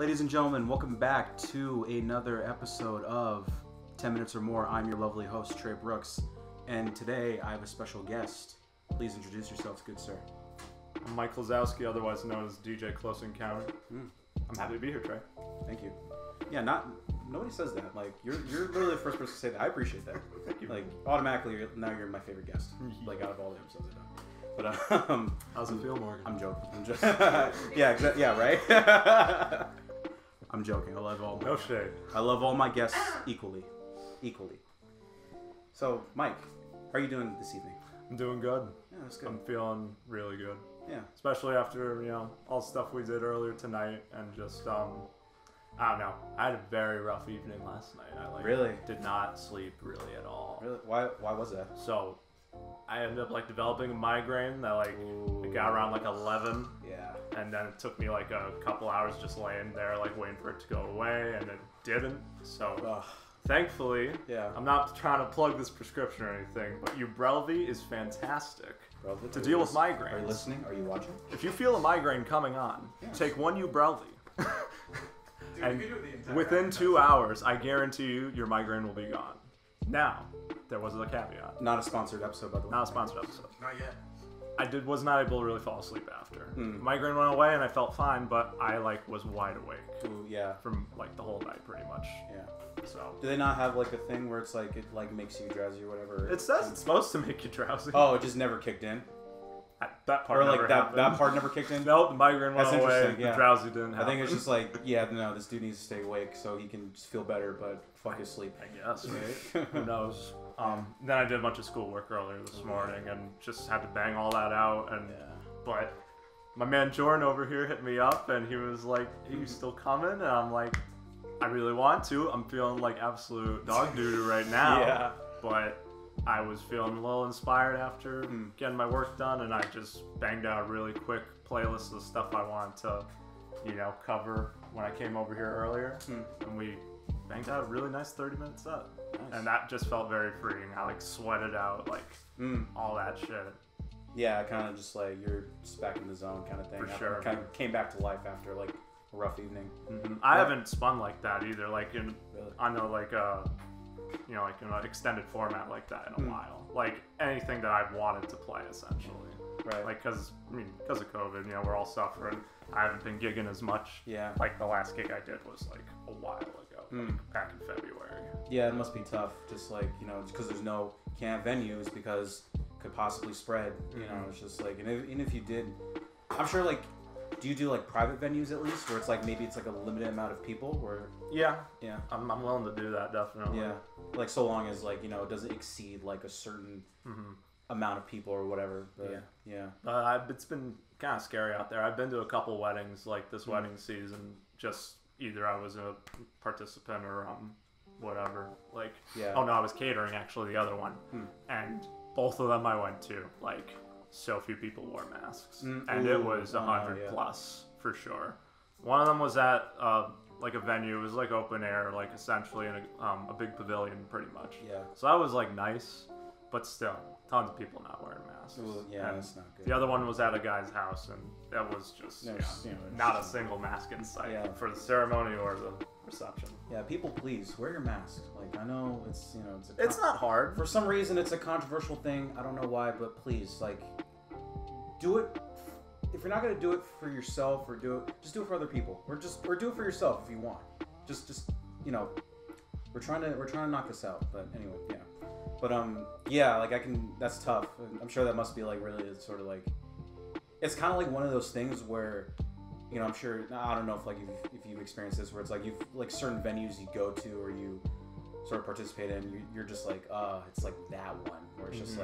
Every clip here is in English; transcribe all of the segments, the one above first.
Ladies and gentlemen, welcome back to another episode of 10 Minutes or More. I'm your lovely host, Trae Brooks, and today I have a special guest. Please introduce yourselves, good sir. I'm Mike Klosowski, otherwise known as DJ Close Encounter. I'm happy to be here, Trae. Thank you. Yeah, nobody says that. Like, you're literally the first person to say that. I appreciate that. Thank you. Like, automatically, now you're my favorite guest. Like, out of all the episodes I've done. But how's it feel, Morgan? I'm joking. Yeah, right. I'm joking. I love all. No shade. I love all my guests equally. So, Mike, how are you doing this evening? I'm doing good. Yeah, that's good. I'm feeling really good. Yeah. Especially after, all the stuff we did earlier tonight and just, I don't know. I had a very rough evening last night. I really did not sleep really at all. Really? Why was that? So, I ended up developing a migraine that it got around 11. Yeah. And then it took me a couple hours just laying there waiting for it to go away, and it didn't. So thankfully, I'm not trying to plug this prescription or anything, but Ubrelvy is fantastic to deal with migraines. Are you listening? Are you watching? If you feel a migraine coming on, take one Ubrelvy. And within 2 hours, I guarantee you, your migraine will be gone. Now, there was a caveat. Not a sponsored episode, by the way. Not a sponsored episode. Not yet. I was not able to really fall asleep after. Migraine went away and I felt fine, but I was wide awake. Ooh, yeah. From the whole night pretty much. Yeah. So. Do they not have a thing where it's it makes you drowsy or whatever? It says it's supposed to make you drowsy. Oh, it just never kicked in. That part never happened. that part never kicked in. Nope, the migraine went away. Yeah. The drowsy didn't happen. I think it's just no, this dude needs to stay awake so he can just feel better, but fuck his sleep. I guess, right? Who knows? Then I did a bunch of schoolwork earlier this morning and just had to bang all that out. But my man Jordan over here hit me up and he was like, "Are you still coming?" And I'm like, "I really want to. I'm feeling absolute dog doo-doo right now." Yeah. But I was feeling a little inspired after getting my work done, and I just banged out a really quick playlist of stuff I wanted to, cover when I came over here earlier. And we banged out a really nice 30-minute set. Nice. And that just felt very freeing. I sweated out all that shit. Yeah, kind of just you're just back in the zone kind of thing. For sure. Kind of came back to life after a rough evening. I haven't spun like that either. Really? I know in an extended format like that in a while. Anything that I've wanted to play essentially. Right. Because of COVID, we're all suffering. I haven't been gigging as much. Yeah. The last gig I did was a while ago, back in February. Yeah, it must be tough. Just because there's no can't have venues because could possibly spread. It's just and if you did, I'm sure do you do private venues at least, where it's maybe it's a limited amount of people, or yeah, I'm willing to do that definitely. Yeah, so long as it doesn't exceed a certain amount of people or whatever. But, yeah. It's been kind of scary out there. I've been to a couple weddings this wedding season. Just either I was a participant or whatever. Oh no, I was catering actually the other one, and both of them I went to. So few people wore masks, and it was 100 plus for sure. One of them was at a venue. It was open air, essentially in a big pavilion, pretty much. Yeah. So that was nice, but still, tons of people not wearing masks. Ooh, yeah, and that's not good. The other one was at a guy's house, and that was just not a single mask in sight for the ceremony or the reception. Yeah, people, please wear your mask. I know it's it's not hard. For some reason, it's a controversial thing. I don't know why, but please, do it. If you're not gonna do it for yourself, or just do it for other people, or do it for yourself if you want. Just we're trying to knock this out. But anyway, yeah. But I can. That's tough. I'm sure that must be really sort of it's kind of one of those things where. I'm sure. I don't know if you've experienced this, where it's you've certain venues you go to or you sort of participate in. You're just it's that one where it's just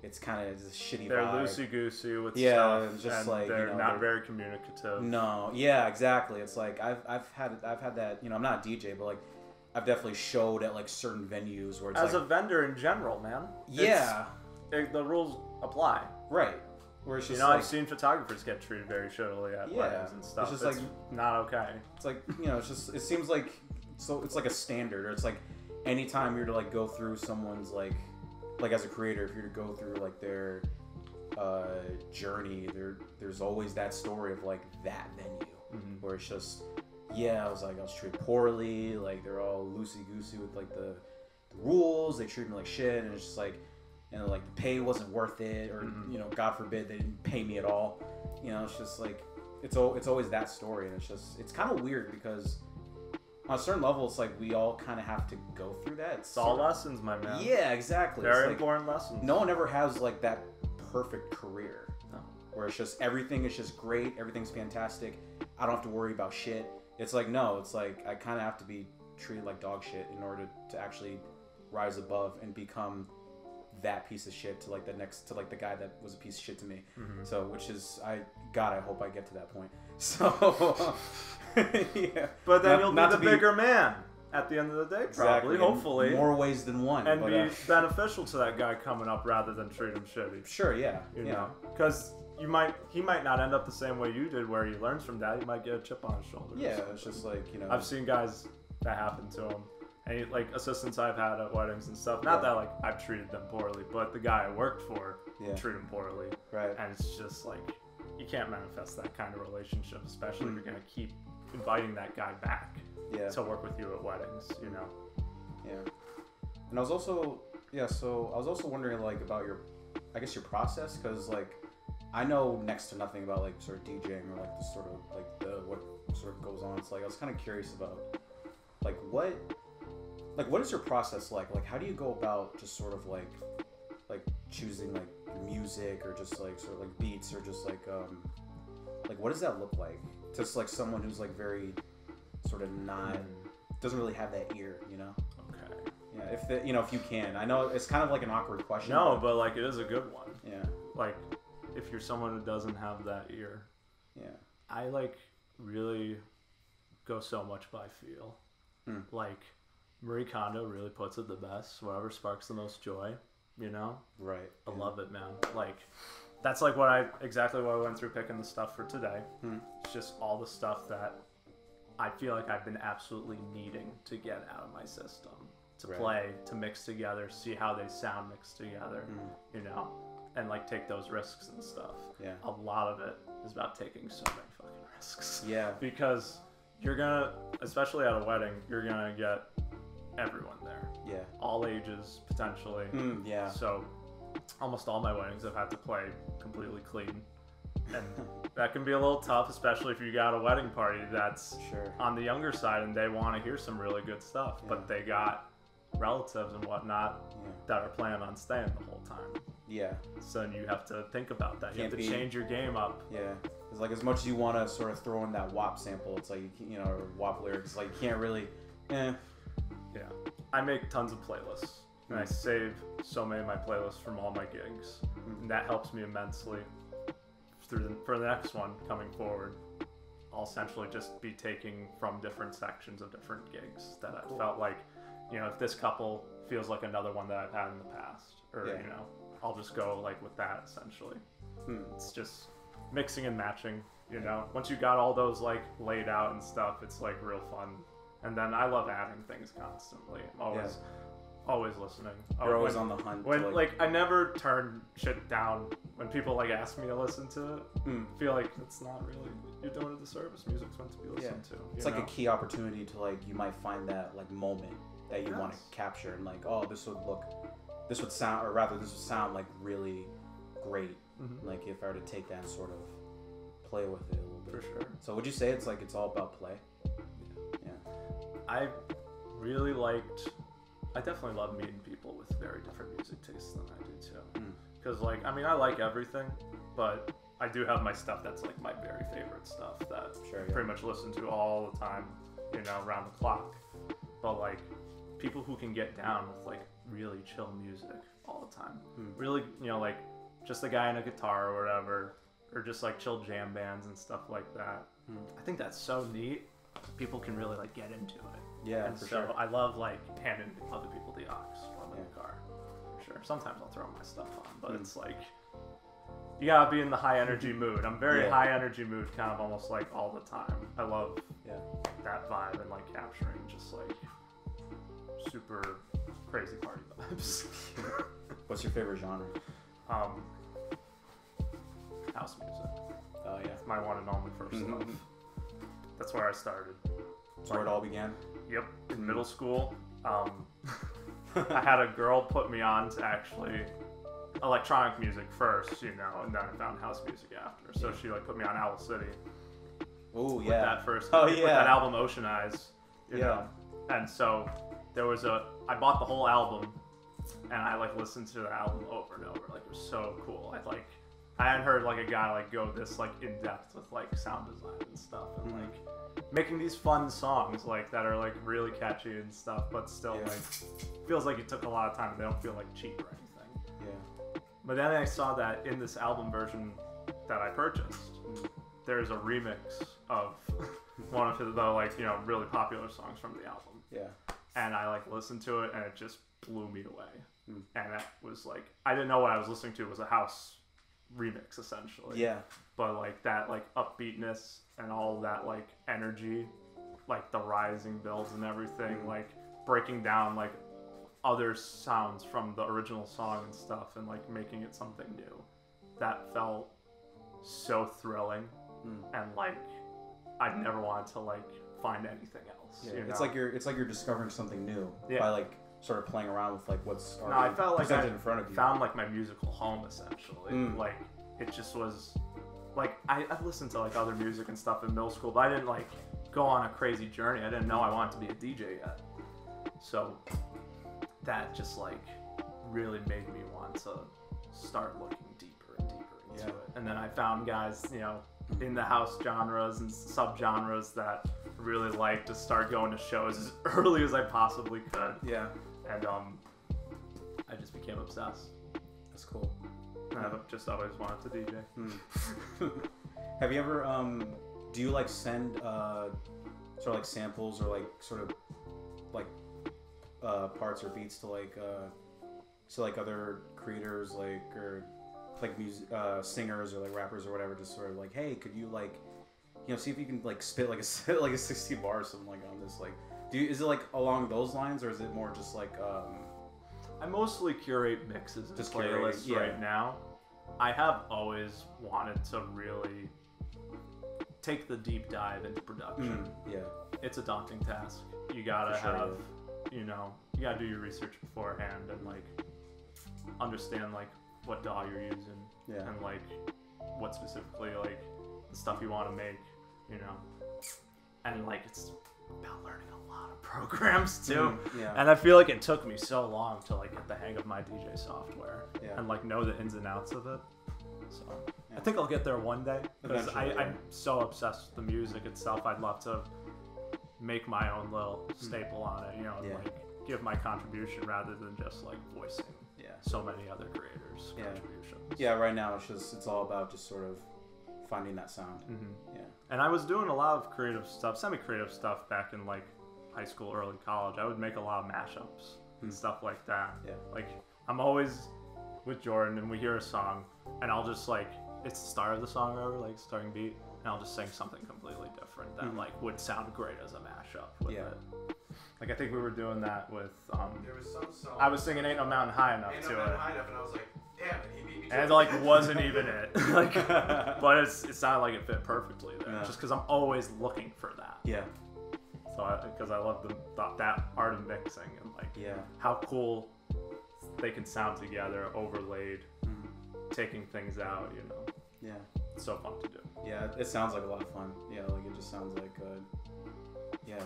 it's kind of just shitty. They're vibe. Loosey goosey with stuff. Just and they're not very communicative. No, yeah, exactly. It's I've had that. I'm not a DJ, but I've definitely showed at certain venues where it's as a vendor in general, man. Yeah, the rules apply. Right. Where it's just I've seen photographers get treated very shittily at weddings and stuff. It's just not okay. It's it's just, it seems it's a standard, or it's anytime you're to go through someone's as a creator, if you're to go through their journey, there's always that story of that venue where it's just yeah, I was treated poorly. Like they're all loosey goosey with like the rules. They treat me like shit, and it's just like, you know, like the pay wasn't worth it, or you know, God forbid they didn't pay me at all. You know, it's just like it's always that story, and it's kind of weird because on a certain level, it's like we all kind of have to go through that. It's all lessons, my man. Yeah, exactly. Very like, important lessons. No one ever has like that perfect career. No. Where it's just everything is just great, everything's fantastic. I don't have to worry about shit. It's like no, it's like I kind of have to be treated like dog shit in order to actually rise above and become that piece of shit to like the guy that was a piece of shit to me. So which is I hope I get to that point. So yeah. But then you'll be the bigger man at the end of the day, probably, hopefully. In more ways than one. And be beneficial to that guy coming up rather than treat him shitty. Sure, yeah. You know? Because he might not end up the same way you did where he learns from that. He might get a chip on his shoulder. Yeah, it's just like, you know. I've seen guys that happen to him. And like assistants I've had at weddings and stuff. Not that like I've treated them poorly, but the guy I worked for treated him poorly. Right. And it's just like, you can't manifest that kind of relationship, especially if you're going to keep inviting that guy back to work with you at weddings, you know? Yeah. And I was also, wondering like about your process, because like I know next to nothing about like sort of DJing or like the sort of like what sort of goes on. It's like I was kind of curious about like what is your process like? Like how do you go about just sort of like choosing like music or just like sort of like beats or just like what does that look like? Just like someone who's like very sort of not doesn't really have that ear, you know? Okay. Yeah, if you can. I know it's kind of like an awkward question. No, but like it is a good one. Yeah. Like if you're someone who doesn't have that ear. Yeah. I like really go so much by feel. Like Marie Kondo really puts it the best. Whatever sparks the most joy, you know? Right. I love it, man. Like, that's like exactly what I went through picking the stuff for today. It's just all the stuff that I feel like I've been absolutely needing to get out of my system. To play, to mix together, see how they sound mixed together, you know? And like take those risks and stuff. Yeah. A lot of it is about taking so many fucking risks. Yeah. Because you're gonna, especially at a wedding, you're gonna get everyone there. Yeah. All ages, potentially. Yeah. So almost all my weddings I've had to play completely clean. And that can be a little tough, especially if you got a wedding party that's on the younger side and they want to hear some really good stuff, but they got relatives and whatnot that are planning on staying the whole time. Yeah. So you have to think about that. You have to change your game up. Yeah. It's like as much as you want to sort of throw in that WAP sample, it's like, you know, or WAP lyrics, like you can't really, Yeah. I make tons of playlists. And I save so many of my playlists from all my gigs. And that helps me immensely. For the next one coming forward, I'll essentially just be taking from different sections of different gigs that I felt like, you know, if this couple feels like another one that I've had in the past, or, you know, I'll just go like with that essentially. It's just mixing and matching, you know. Once you got all those like laid out and stuff, it's like real fun. And then I love adding things constantly. Always listening. You're always on the hunt. When like I never turn shit down when people like ask me to listen to it. I feel like it's not really, you're doing a disservice. Music's meant to be listened to. It's like a key opportunity to like, you might find that like moment that you want to capture and like, oh, this would sound like really great. Like if I were to take that and sort of play with it a little bit. For sure. So would you say it's like it's all about play? Yeah. I definitely love meeting people with very different music tastes than I do too. Because like, I mean, I like everything, but I do have my stuff that's like my very favorite stuff that I pretty much listen to all the time, you know, around the clock. But like, people who can get down with like really chill music all the time. Really, you know, like just a guy and a guitar or whatever, or just like chill jam bands and stuff like that. I think that's so neat. People can really like get into it. Yeah, and so I love like handing other people the aux from the car. For sure. Sometimes I'll throw my stuff on, but it's like you gotta be in the high energy mood. I'm very high energy mood kind of almost like all the time. I love that vibe and like capturing just like super crazy party vibes. What's your favorite genre? House music. Oh yeah. My one and only first love. That's where I started. That's where it all began? Yep, in middle school. I had a girl put me on to actually electronic music first, you know, and then I found house music after. So she like put me on Owl City. Oh yeah. With that first. Oh with yeah. that album Ocean Eyes. You know? And so there was I bought the whole album, and I like listened to the album over and over. Like it was so cool. I hadn't heard like a guy like go this like in depth with like sound design and stuff, and like making these fun songs like that are like really catchy and stuff, but still like feels like it took a lot of time and they don't feel like cheap or anything. Yeah. But then I saw that in this album version that I purchased, there's a remix of one of the like, you know, really popular songs from the album. Yeah. And I like listened to it and it just blew me away. And that was like, I didn't know what I was listening to was a house remix essentially. Yeah. But like that like upbeatness and all that like energy, like the rising builds and everything, like breaking down like other sounds from the original song and stuff and like making it something new. That felt so thrilling and like I'd never wanted to like find anything else. Yeah. You know? It's like you're discovering something new by like sort of playing around with like what's already I felt like presented in front of you. Found like my musical home essentially. Like it just was like I listened to like other music and stuff in middle school, but I didn't like go on a crazy journey. I didn't know I wanted to be a DJ yet. So that just like really made me want to start looking deeper and deeper into it. And then I found guys, you know, in the house genres and subgenres that really like to start going to shows as early as I possibly could. Yeah. And I just became obsessed. That's cool. And I've just always wanted to DJ. Have you ever do you like send sort of like samples or like sort of like parts or beats to like other creators like or like music singers or like rappers or whatever, just sort of like, hey, could you like, you know, see if you can like spit like a 60 bar or something like on this, like is it like along those lines or is it more just like I mostly curate mixes and just playlists right now. I have always wanted to really take the deep dive into production. It's a daunting task. You gotta have, you know, you gotta do your research beforehand and like understand like what DAW you're using and like what specifically like the stuff you want to make, you know, and like it's about learning a lot of programs too. And I feel like it took me so long to like get the hang of my DJ software and like know the ins and outs of it. So I think I'll get there one day because I'm so obsessed with the music itself. I'd love to make my own little staple on it, you know, and like give my contribution rather than just like voicing so many other creators' contributions. Yeah, right now it's all about just sort of finding that sound. And I was doing a lot of creative stuff, semi-creative stuff back in like high school, early college. I would make a lot of mashups and stuff like that. Like I'm always with Jordan and we hear a song and I'll just like, it's the start of the song or like starting beat, and I'll just sing something completely different that like would sound great as a mashup with it. Like I think we were doing that with there was some song I was singing Ain't No Mountain High Enough to it. And I was like, damn it, he beat me to and it like wasn't even it. Like, but it sounded like it fit perfectly there, just because I'm always looking for that. So because I love that art of mixing and like how cool they can sound together, overlaid, taking things out, you know. It's so fun to do. Yeah, it sounds like a lot of fun. Yeah, like it just sounds like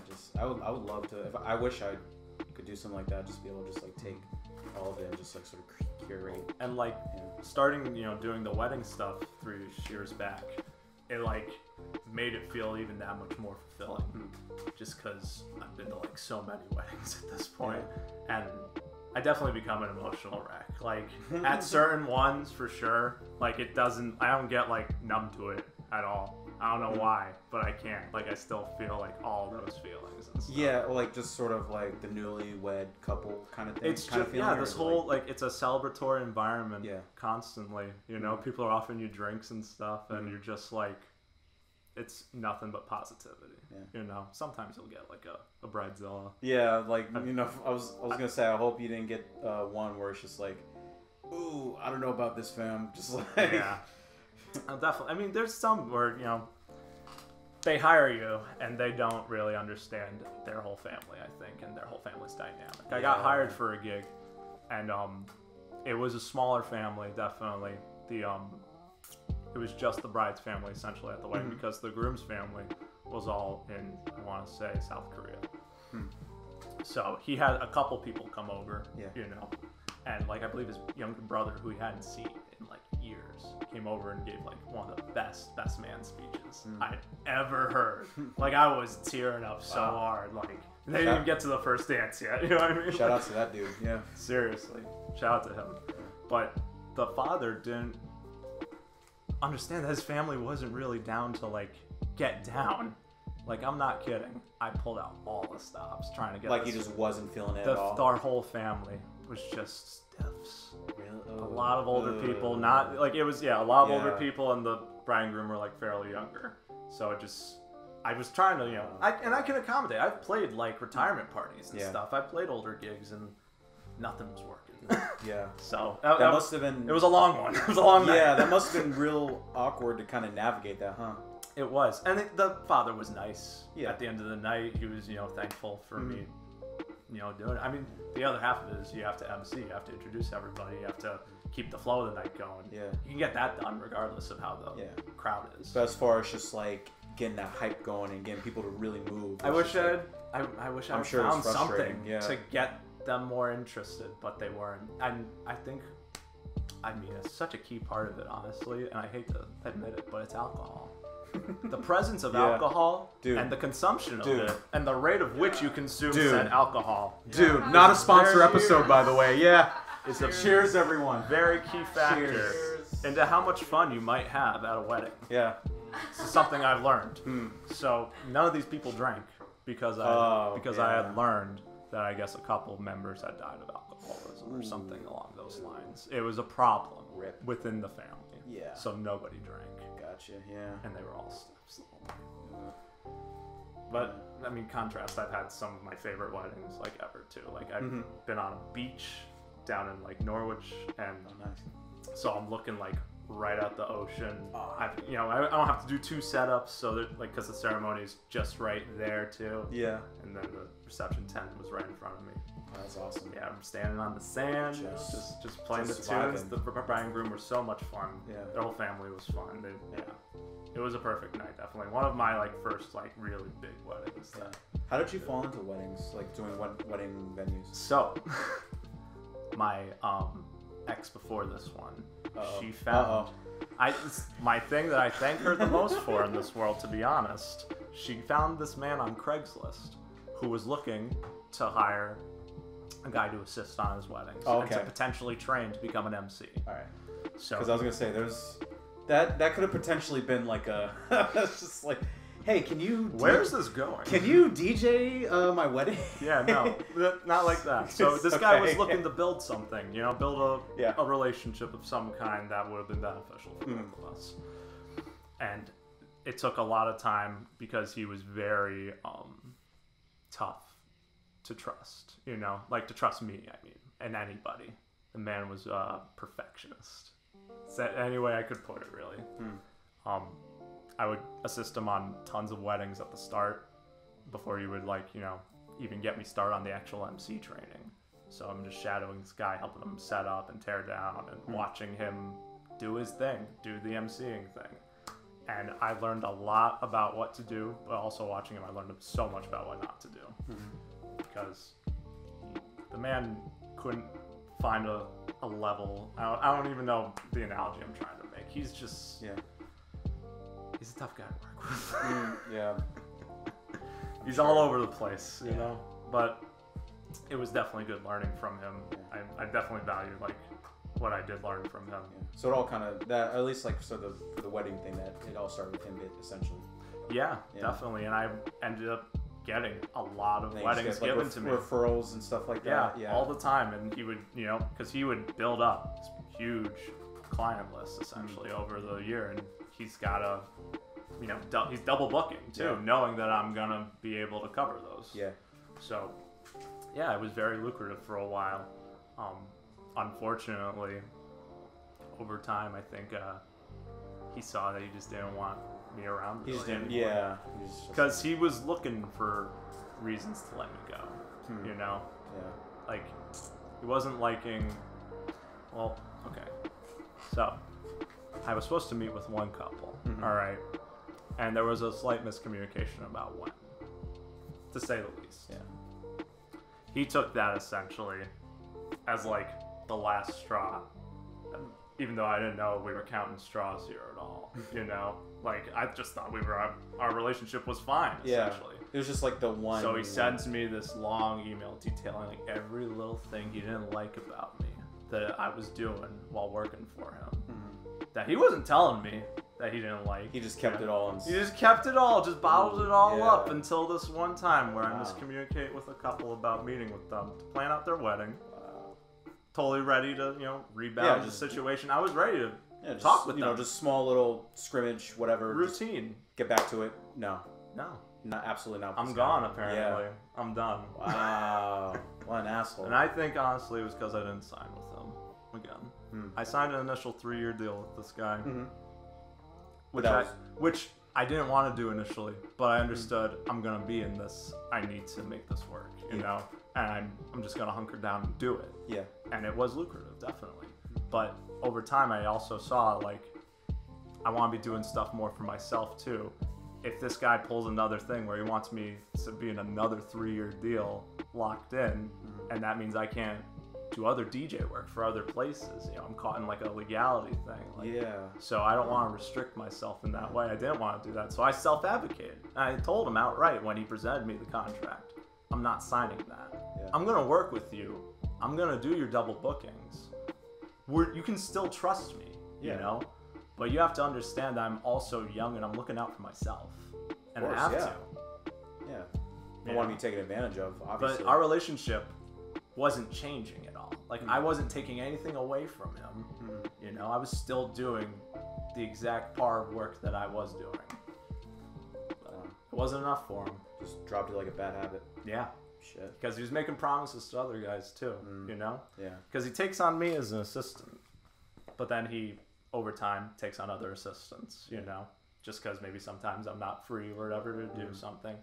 just I would love to. I wish I could do something like that. Just be able to just like take all of it and just like sort of curate. And like starting, you know, doing the wedding stuff 3 years back, it like made it feel even that much more fulfilling. Just because I've been to like so many weddings at this point, and I definitely become an emotional wreck. Like at certain ones for sure. Like I don't get like numb to it at all. I don't know why, but I can't. Like I still feel like all those feelings and stuff. Yeah, or like just sort of like the newlywed couple kind of thing. It's just this whole like it's a celebratory environment constantly. You know, people are offering you drinks and stuff, and you're just like, it's nothing but positivity. You know, sometimes you'll get like a bridezilla. Yeah, like you know, I was gonna say I hope you didn't get one where it's just like, ooh, I don't know about this fam. Just like Definitely. I mean, there's some where, you know, they hire you and they don't really understand their whole family, I think, and their whole family's dynamic. I got hired for a gig, and it was a smaller family, definitely. It was just the bride's family essentially at the wedding because the groom's family was all in, I want to say, South Korea. So he had a couple people come over, you know, and like I believe his younger brother, who he hadn't seen in like years, came over and gave like one of the best man speeches I'd ever heard. Like I was tearing up so hard. Like they didn't even get to the first dance yet. You know what I mean? Shout out to that dude. Yeah. Seriously, shout out to him. But the father didn't understand that his family wasn't really down to like get down. Like I'm not kidding. I pulled out all the stops trying to get. Like he just wasn't feeling it at all. Our whole family was just stiffs. Really? A lot of older people, not like it was. Yeah, a lot of older people, and the bride and groom were like fairly younger. So it just, I was trying to, you know, I can accommodate. I've played like retirement parties and stuff. I played older gigs and nothing was working. So that must have been. It was a long one. It was a long night. Yeah, that must have been real awkward to kind of navigate that, huh? It was, and the father was nice. At the end of the night, he was, you know, thankful for me, you know, doing it. I mean, the other half of it is you have to MC, you have to introduce everybody, you have to keep the flow of the night going. Yeah. You can get that done regardless of how the crowd is. But as far as just like getting that hype going and getting people to really move, I wish I found something to get them more interested, but they weren't. And I think, I mean, it's such a key part of it, honestly, and I hate to admit it, but it's alcohol. The presence of alcohol and the consumption of it and the rate of which you consume said alcohol. Not a sponsor episode, by the way. It's a cheers, everyone. Very key factor into how much fun you might have at a wedding. This is something I've learned. So none of these people drank because I had learned that I guess a couple of members had died of alcoholism or something along those lines. It was a problem within the family. So nobody drank. And they were all stiffs. But I mean, contrast, I've had some of my favorite weddings like ever too. Like I've been on a beach down in like Norwich, and so I'm looking like right at the ocean. I don't have to do two setups, so that like because the ceremony is just right there too. And then the reception tent was right in front of me. That's awesome. Yeah, I'm standing on the sand, just playing the tunes. The bride and groom were so much fun. Their whole family was fun. It was a perfect night, definitely. One of my like first like really big weddings. How did you fall into weddings, like doing wedding venues? So, my ex before this one, she found my thing that I thank her the most for in this world, to be honest. She found this man on Craigslist who was looking to hire a guy to assist on his weddings and to potentially train to become an MC. All right. So, because I was gonna say there's that could have potentially been like a it's just like, hey, can you? Where's this going? Can you DJ my wedding? Yeah, no, not like that. So this guy was looking to build something, you know, build a relationship of some kind that would have been beneficial for both of us. And it took a lot of time because he was very tough to trust, you know, like to trust me, I mean, and anybody. The man was a perfectionist. Is that any way I could put it, really? I would assist him on tons of weddings at the start before he would, like, you know, even get me started on the actual MC training. So I'm just shadowing this guy, helping him set up and tear down and watching him do his thing, do the MCing thing. And I learned a lot about what to do, but also watching him, I learned so much about what not to do. Because the man couldn't find a level. I don't even know the analogy I'm trying to make. He's just he's a tough guy to work with. He's all over the place, you know. But it was definitely good learning from him. I definitely value like what I did learn from him. So it all kind of that, at least like for the wedding thing, that it all started with him essentially. Yeah, definitely. And I ended up getting a lot of weddings given to me, referrals and stuff like that. All the time. And he would, you know, because he would build up this huge client list essentially over the year, and he's got a, you know, he's double booking too, knowing that I'm gonna be able to cover those. So it was very lucrative for a while. Unfortunately, over time, I think he saw that he just didn't want me around. He just really didn't. anymore. Yeah. Because he was looking for reasons to let me go. You know. Yeah. Like, he wasn't liking. Well, okay. So, I was supposed to meet with one couple. All right. And there was a slight miscommunication about when, to say the least. Yeah. He took that essentially as like the last straw, even though I didn't know we were counting straws here at all. You know, like I just thought our relationship was fine. Essentially. It was just like the one. So he sends me this long email detailing like every little thing he didn't like about me that I was doing while working for him. That he wasn't telling me that he didn't like. He just kept it all. He just kept it all, just bottled it all up until this one time where I miscommunicate with a couple about meeting with them to plan out their wedding. Totally ready to, rebalance the situation. I was ready to talk with them. Just small little scrimmage, whatever. Routine. Get back to it. No. Absolutely not. I'm gone, apparently. Yeah. I'm done. Wow. What an asshole. And I think, honestly, it was because I didn't sign with them again. I signed an initial 3-year deal with this guy. Which I didn't want to do initially, but I understood I'm going to be in this. I need to make this work, you know? And I'm just going to hunker down and do it. Yeah. And it was lucrative, definitely. But over time, I also saw, like, I want to be doing stuff more for myself, too. If this guy pulls another thing where he wants me to be in another 3-year deal locked in, and that means I can't do other DJ work for other places, I'm caught in like a legality thing. So I don't want to restrict myself in that way. I didn't want to do that. So I self-advocated. I told him outright when he presented me the contract, I'm not signing that. I'm going to work with you. I'm going to do your double bookings. You can still trust me, you know? But you have to understand that I'm also young and I'm looking out for myself. And I have to. Yeah. Don't want to be taken advantage of, obviously. But our relationship wasn't changing at all. Like, I wasn't taking anything away from him. I was still doing the exact par of work that I was doing. But it wasn't enough for him. Just dropped it like a bad habit. Yeah. Shit. Because he was making promises to other guys, too, Yeah. Because he takes on me as an assistant. But then he, over time, takes on other assistants, just because maybe sometimes I'm not free or whatever to do something.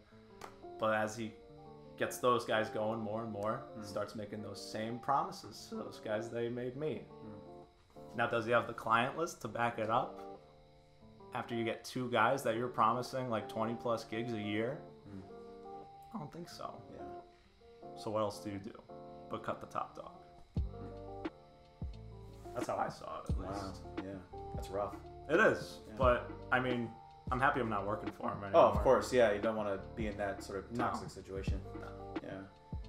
But as he gets those guys going more and more, starts making those same promises to those guys they made me. Now, does he have the client list to back it up? After you get 2 guys that you're promising like 20 plus gigs a year? I don't think so. Yeah. So what else do you do but cut the top dog? That's how I saw it, at least. Yeah. That's rough. It is. Yeah. But, I mean, I'm happy I'm not working for him anymore. Oh, of course. Yeah, you don't want to be in that sort of toxic situation. No. Yeah.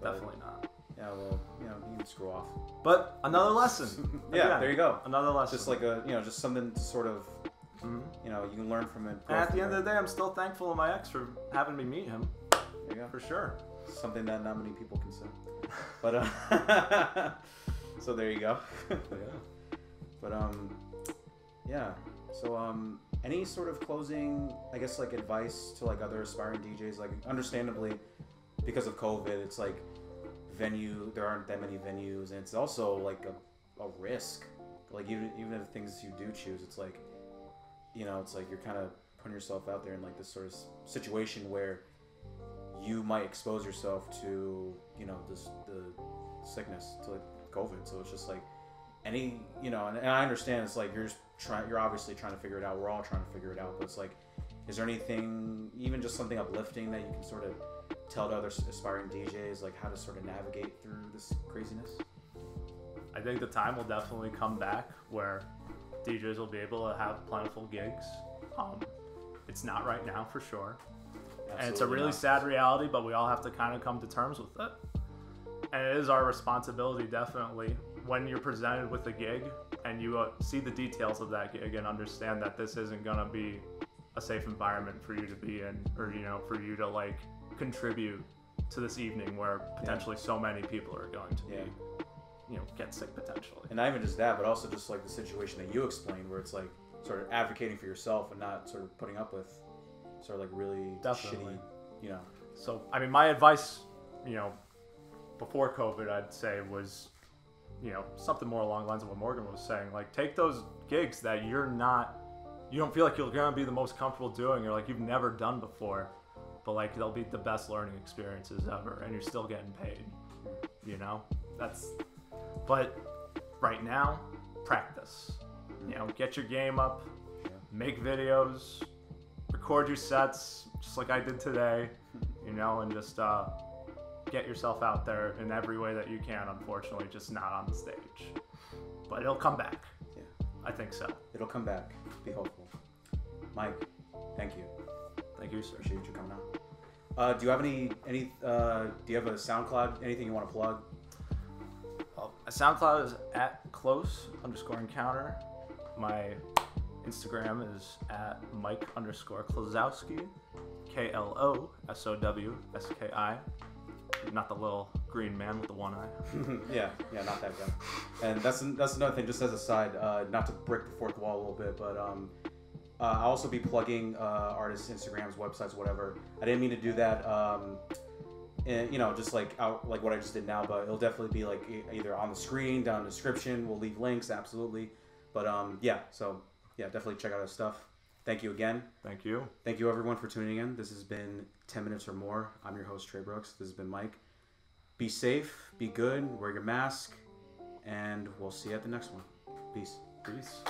Definitely not. Yeah, well, you can screw off. But another lesson. Yeah, there you go. Another lesson. Just like just something to sort of, you can learn from it. And at the end of the day, I'm still thankful to my ex for having me meet him. There you go. For sure. Something that not many people can say. But, so there you go. But, yeah. So, any sort of closing, I guess, like advice to like other aspiring DJs? Like, understandably, because of COVID, it's like there aren't that many venues, and it's also like a risk. Like even if things you do choose, it's like, it's like you're kind of putting yourself out there in like this sort of situation where you might expose yourself to, the sickness, to like COVID. So it's just like and I understand it's like you're obviously trying to figure it out. We're all trying to figure it out, but it's like, is there anything, even just something uplifting that you can sort of tell to other aspiring DJs, like how to sort of navigate through this craziness? I think the time will definitely come back where DJs will be able to have plentiful gigs. It's not right now for sure. Absolutely. And it's a really sad reality, but we all have to kind of come to terms with it. And it is our responsibility, definitely, when you're presented with a gig and you see the details of that gig and understand that this isn't going to be a safe environment for you to be in, or, for you to like contribute to this evening where potentially so many people are going to be, get sick potentially. And not even just that, but also just like the situation that you explained where it's like sort of advocating for yourself and not sort of putting up with sort of like really shitty, So, I mean, my advice, before COVID, I'd say was, something more along the lines of what Morgan was saying. Like, take those gigs that you're not you don't feel like you're gonna be the most comfortable doing, or like you've never done before, but like they'll be the best learning experiences ever, and you're still getting paid. You know, but right now, practice. You know, get your game up, make videos, record your sets, just like I did today. You know, and just get yourself out there in every way that you can. Unfortunately, just not on the stage, but it'll come back. Yeah, I think so. It'll come back. Be hopeful. Mike, thank you. Thank you, sir. Appreciate you coming on. Do you have any? Do you have a SoundCloud? Anything you want to plug? SoundCloud is at @close_encounter. My Instagram is at Mike_Klosowski. KLOSOWSKI. Not the little green man with the one eye. yeah, not that guy. And that's another thing. Just as a side, not to break the fourth wall a little bit, but I'll also be plugging artists' Instagrams, websites, whatever. I didn't mean to do that. And, you know, just like what I just did now, but it'll definitely be like either on the screen, down in the description. We'll leave links, absolutely. But yeah, so yeah, definitely check out our stuff. Thank you again. Thank you. Thank you everyone for tuning in. This has been 10 Minutes or More. I'm your host, Trae Brooks. This has been Mike. Be safe, be good, wear your mask, and we'll see you at the next one. Peace. Peace.